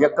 1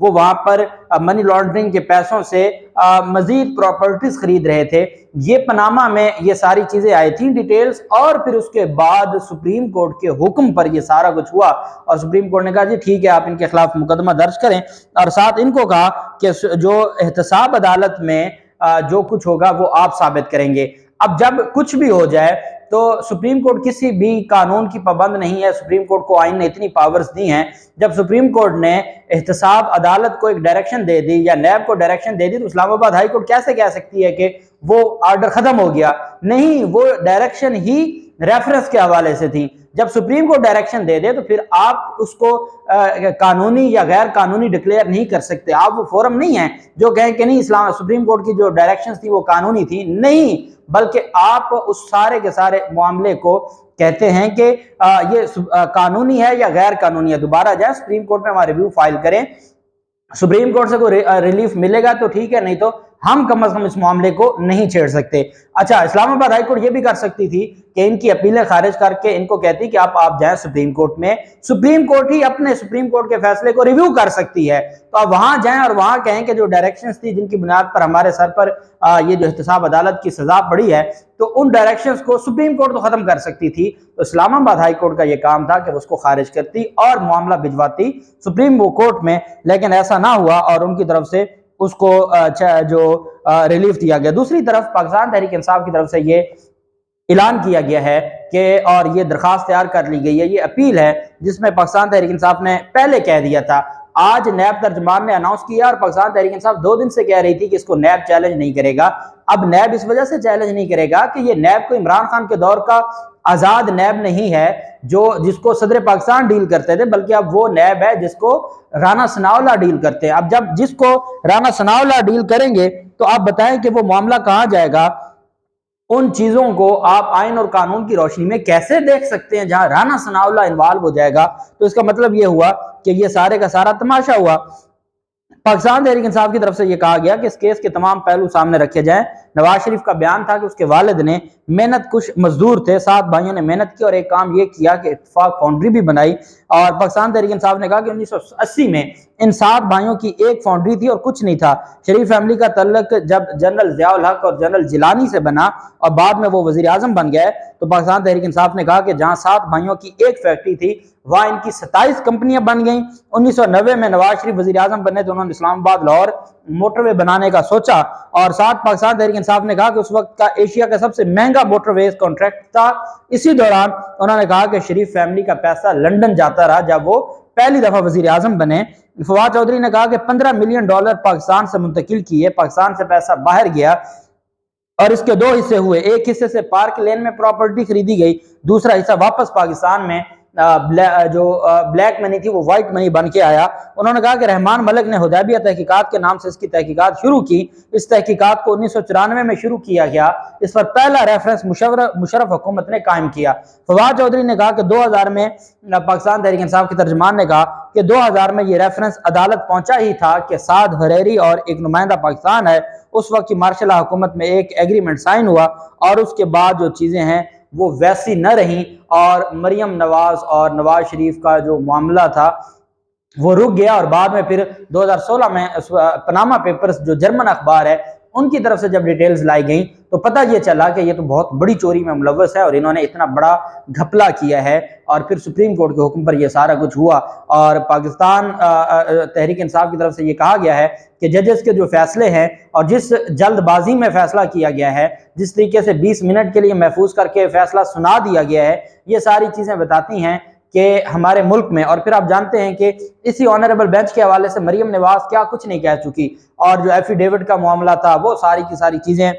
وہ وہاں پر money laundering کے پیسوں سے مزید پراپرٹیز خرید رہے تھے۔ یہ پاناما میں یہ ساری چیزیں آئی تھیں ڈیٹیلز، اور پھر اس کے بعد سپریم کورٹ کے حکم پر یہ سارا کچھ ہوا، اور سپریم کورٹ نے کہا جی ٹھیک ہے آپ ان کے خلاف مقدمہ درج کریں، اور ساتھ ان کو کہا کہ جو احتساب عدالت میں جو کچھ ہوگا وہ آپ ثابت کریں گے۔ اب جب کچھ بھی ہو جائے تو سپریم کورٹ کسی بھی قانون کی پابند نہیں ہے، سپریم کورٹ کو آئین نے اتنی پاورز دی ہیں۔ جب سپریم کورٹ نے احتساب عدالت کو ایک ڈائریکشن دے دی یا نیب کو ڈائریکشن دے دی، تو اسلام آباد ہائی کورٹ کیسے کہہ سکتی ہے کہ وہ آرڈر ختم ہو گیا؟ نہیں، وہ ڈائریکشن ہی ریفرنس کے حوالے سے تھی۔ جب سپریم کورٹ ڈائریکشن دے دے تو پھر آپ اس کو قانونی یا غیر قانونی ڈکلیئر نہیں کر سکتے۔ آپ وہ فورم نہیں ہیں جو کہیں کہ نہیں سپریم کورٹ کی جو ڈائریکشنز تھی وہ قانونی تھی، نہیں، بلکہ آپ اس سارے کے سارے معاملے کو کہتے ہیں کہ یہ قانونی ہے یا غیر قانونی ہے۔ دوبارہ جائیں سپریم کورٹ میں ہمارا ریویو فائل کریں، سپریم کورٹ سے کوئی ریلیف ملے گا تو ٹھیک ہے، نہیں تو ہم کم از کم اس معاملے کو نہیں چھیڑ سکتے۔ اچھا، اسلام آباد ہائی کورٹ یہ بھی کر سکتی تھی کہ ان کی اپیلیں خارج کر کے ان کو کہتی کہ آپ جائیں سپریم کورٹ میں، سپریم کورٹ ہی اپنے سپریم کورٹ کے فیصلے کو ریویو کر سکتی ہے، تو آپ وہاں جائیں اور وہاں کہیں کہ جو ڈائریکشنز تھی جن کی بنیاد پر ہمارے سر پر یہ جو احتساب عدالت کی سزا پڑی ہے، تو ان ڈائریکشنز کو سپریم کورٹ تو ختم کر سکتی تھی۔ تو اسلام آباد ہائی کورٹ کا یہ کام تھا کہ اس کو خارج کرتی اور معاملہ بھجواتی سپریم کورٹ میں، لیکن ایسا نہ ہوا اور ان کی طرف سے اس کو جو ریلیف دیا گیا۔ دوسری طرف پاکستان تحریک انصاف کی طرف سے یہ اعلان کیا گیا ہے کہ اور یہ درخواست تیار کر لی گئی ہے، یہ اپیل ہے جس میں پاکستان تحریک انصاف نے پہلے کہہ دیا تھا، آج نیب ترجمان نے اناؤنس کیا، اور پاکستان تحریک انصاف 2 دن سے کہہ رہی تھی کہ اس کو نیب چیلنج نہیں کرے گا۔ اب نیب اس وجہ سے چیلنج نہیں کرے گا کہ یہ نیب کو عمران خان کے دور کا آزاد نیب نہیں ہے جس کو صدر پاکستان ڈیل کرتے تھے، بلکہ اب وہ نیب ہے جس کو رانا ثناءاللہ ڈیل کرتے ہیں۔ اب جب جس کو رانا ثناءاللہ ڈیل کریں گے تو آپ بتائیں کہ وہ معاملہ کہاں جائے گا؟ ان چیزوں کو آپ آئین اور قانون کی روشنی میں کیسے دیکھ سکتے ہیں جہاں رانا ثناءاللہ انوالو ہو جائے گا؟ تو اس کا مطلب یہ ہوا کہ یہ سارے کا سارا تماشا ہوا۔ پاکستان تحریک انصاف کی طرف سے یہ کہا گیا کہ اس کیس کے تمام پہلو سامنے رکھے جائیں۔ نواز شریف کا بیان تھا کہ اس کے والد نے محنت کش مزدور تھے، 7 بھائیوں نے محنت کی اور ایک کام یہ کیا کہ اتفاق فاؤنڈری بھی بنائی، اور پاکستان تحریک انصاف نے کہا کہ 1980 میں ان 7 بھائیوں کی ایک فاؤنڈری تھی اور کچھ نہیں تھا۔ شریف فیملی کا تعلق جب جنرل ضیاء الحق اور جنرل جیلانی سے بنا اور بعد میں وہ وزیر اعظم بن گئے، تو پاکستان تحریک انصاف نے کہا کہ جہاں 7 بھائیوں کی ایک فیکٹری تھی وہاں ان کی 27 کمپنیاں بن گئیں۔ 1990 میں نواز شریف وزیر اعظم بنے تو انہوں نے اسلام آباد لاہور موٹر وے بنانے کا سوچا، اور ساتھ پاکستان تحریک انصاف نے کہا کہ اس وقت کا ایشیا کا سب سے مہنگا موٹر ویز کانٹریکٹ تھا۔ اسی دوران انہوں نے کہا کہ شریف فیملی کا پیسہ لندن جاتا رہا جب وہ پہلی دفعہ وزیر اعظم بنے۔ فواد چودھری نے کہا کہ $15 ملین پاکستان سے منتقل کیے، پاکستان سے پیسہ باہر گیا اور اس کے 2 حصے ہوئے، ایک حصے سے پارک لین میں پراپرٹی خریدی گئی، دوسرا حصہ واپس پاکستان میں جو بلیک منی تھی وہ وائٹ منی بن کے آیا۔ انہوں نے کہا کہ رحمان ملک نے حدیبیہ تحقیقات کے نام سے اس کی تحقیقات شروع کی، اس تحقیقات کو 1994 میں شروع کیا گیا، اس پر پہلا ریفرنس مشرف حکومت نے قائم کیا۔ فواد چودھری نے کہا کہ 2000 میں پاکستان تحریک انصاف کے ترجمان نے کہا کہ 2000 میں یہ ریفرنس عدالت پہنچا ہی تھا کہ سعد حریری اور ایک نمائندہ پاکستان ہے، اس وقت کی مارشل حکومت میں ایک ایگریمنٹ سائن ہوا، اور اس کے بعد جو چیزیں ہیں وہ ویسی نہ رہیں، اور مریم نواز اور نواز شریف کا جو معاملہ تھا وہ رک گیا، اور بعد میں پھر 2016 میں پاناما پیپرز جو جرمن اخبار ہے ان کی طرف سے جب ڈیٹیلز لائی گئیں تو پتہ یہ چلا کہ یہ تو بہت بڑی چوری میں ملوث ہے اور انہوں نے اتنا بڑا گھپلا کیا ہے، اور پھر سپریم کورٹ کے حکم پر یہ سارا کچھ ہوا۔ اور پاکستان تحریک انصاف کی طرف سے یہ کہا گیا ہے کہ ججز کے جو فیصلے ہیں اور جس جلد بازی میں فیصلہ کیا گیا ہے، جس طریقے سے 20 منٹ کے لیے محفوظ کر کے فیصلہ سنا دیا گیا ہے، یہ ساری چیزیں بتاتی ہیں کہ ہمارے ملک میں، اور پھر آپ جانتے ہیں کہ اسی آنریبل بینچ کے حوالے سے مریم نواز کیا کچھ نہیں کہہ چکی، اور جو ایفیڈیوٹ کا معاملہ تھا وہ ساری کی ساری چیزیں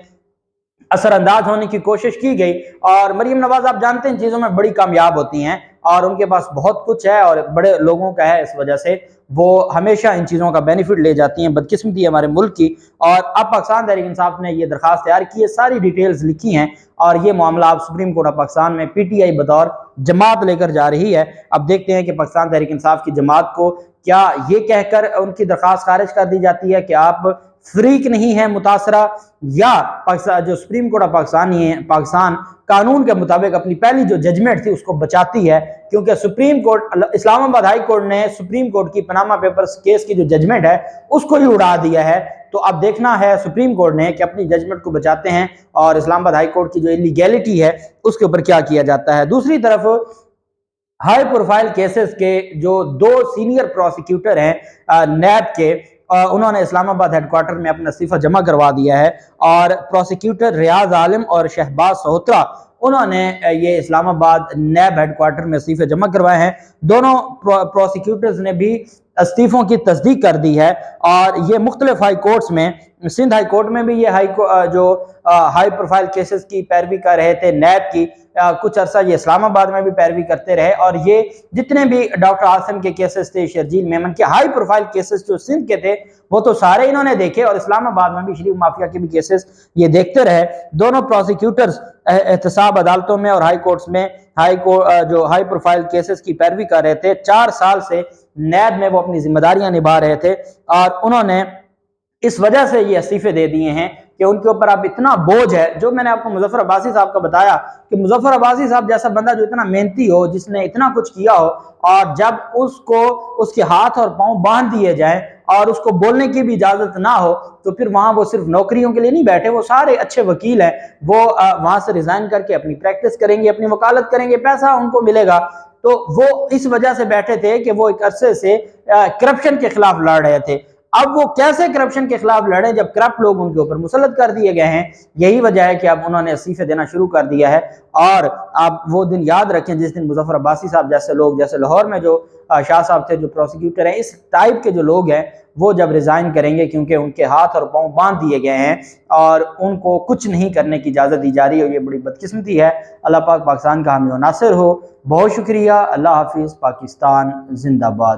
اثر انداز ہونے کی کوشش کی گئی، اور مریم نواز آپ جانتے ہیں چیزوں میں بڑی کامیاب ہوتی ہیں اور ان کے پاس بہت کچھ ہے اور بڑے لوگوں کا ہے، اس وجہ سے وہ ہمیشہ ان چیزوں کا بینیفٹ لے جاتی ہیں، بدقسمتی ہے ہمارے ملک کی۔ اور اب پاکستان تحریک انصاف نے یہ درخواست تیار کی ہے، ساری ڈیٹیلز لکھی ہیں، اور یہ معاملہ اب سپریم کورٹ آف پاکستان میں پی ٹی آئی بطور جماعت لے کر جا رہی ہے۔ اب دیکھتے ہیں کہ پاکستان تحریک انصاف کی جماعت کو کیا یہ کہہ کر ان کی درخواست خارج کر دی جاتی ہے کہ آپ فریق نہیں ہے متاثرہ، یا پاکستان جو سپریم کورٹ آف پاکستان قانون کے مطابق اپنی پہلی جو ججمنٹ تھی اس کو بچاتی ہے، کیونکہ سپریم کورٹ اسلام آباد ہائی کورٹ نے سپریم کورٹ کی پاناما پیپرز کیس کی جو ججمنٹ ہے اس کو ہی اڑا دیا ہے۔ تو اب دیکھنا ہے سپریم کورٹ نے کہ اپنی ججمنٹ کو بچاتے ہیں اور اسلام آباد ہائی کورٹ کی جو انلیگیلٹی ہے اس کے اوپر کیا کیا جاتا ہے۔ دوسری طرف ہائی پروفائل کیسز کے جو 2 سینئر پروسیکیوٹر ہیں نیب کے، انہوں نے اسلام آباد ہیڈ کوارٹر میں اپنا استعفیٰ جمع کروا دیا ہے، اور پروسیکیوٹر ریاض عالم اور شہباز سہوترا انہوں نے یہ اسلام آباد نیب ہیڈ کوارٹر میں استعفے جمع کروائے ہیں۔ دونوں پروسیکیوٹرز نے بھی استعفوں کی تصدیق کر دی ہے، اور یہ مختلف ہائی کورٹس میں، سندھ ہائی کورٹ میں بھی یہ جو ہائی پروفائل کیسز کی پیروی کر رہے تھے نیب کی، کچھ عرصہ یہ اسلام آباد میں بھی پیروی کرتے رہے، اور یہ جتنے بھی ڈاکٹر عاصم کے کیسز تھے، شرجیل میمن کے ہائی پروفائل کیسز جو سندھ کے تھے وہ تو سارے انہوں نے دیکھے، اور اسلام آباد میں بھی شریف مافیا کے بھی کیسز یہ دیکھتے رہے۔ دونوں پروسیکیوٹرز احتساب عدالتوں میں اور ہائی کورٹس میں جو ہائی پروفائل کیسز کی پیروی کر رہے تھے، 4 سال سے نیب میں وہ اپنی ذمہ داریاں نبھا رہے تھے، اور انہوں نے اس وجہ سے یہ استعفے دے دیے ہیں کہ ان کے اوپر اب اتنا بوجھ ہے۔ جو میں نے آپ کو مظفر عباسی صاحب کا بتایا کہ مظفر عباسی صاحب جیسا بندہ جو اتنا محنتی ہو، جس نے اتنا کچھ کیا ہو، اور جب اس کے ہاتھ اور پاؤں باندھ دیے جائیں اور اس کو بولنے کی بھی اجازت نہ ہو، تو پھر وہاں وہ صرف نوکریوں کے لیے نہیں بیٹھے، وہ سارے اچھے وکیل ہیں، وہ وہاں سے ریزائن کر کے اپنی پریکٹس کریں گے، اپنی وکالت کریں گے، پیسہ ان کو ملے گا۔ تو وہ اس وجہ سے بیٹھے تھے کہ وہ ایک عرصے سے کرپشن کے خلاف لڑ رہے تھے۔ اب وہ کیسے کرپشن کے خلاف لڑیں جب کرپٹ لوگ ان کے اوپر مسلط کر دیے گئے ہیں؟ یہی وجہ ہے کہ اب انہوں نے استعفے دینا شروع کر دیا ہے، اور آپ وہ دن یاد رکھیں جس دن مظفر عباسی صاحب جیسے لوگ، جیسے لاہور میں جو شاہ صاحب تھے جو پروسیکیوٹر ہیں، اس ٹائپ کے جو لوگ ہیں وہ جب ریزائن کریں گے، کیونکہ ان کے ہاتھ اور پاؤں باندھ دیے گئے ہیں اور ان کو کچھ نہیں کرنے کی اجازت دی جا رہی ہے، یہ بڑی بدقسمتی ہے۔ اللہ پاک پاکستان کا حامی و ناصر ہو۔ بہت شکریہ۔ اللہ حافظ۔ پاکستان زندہ باد۔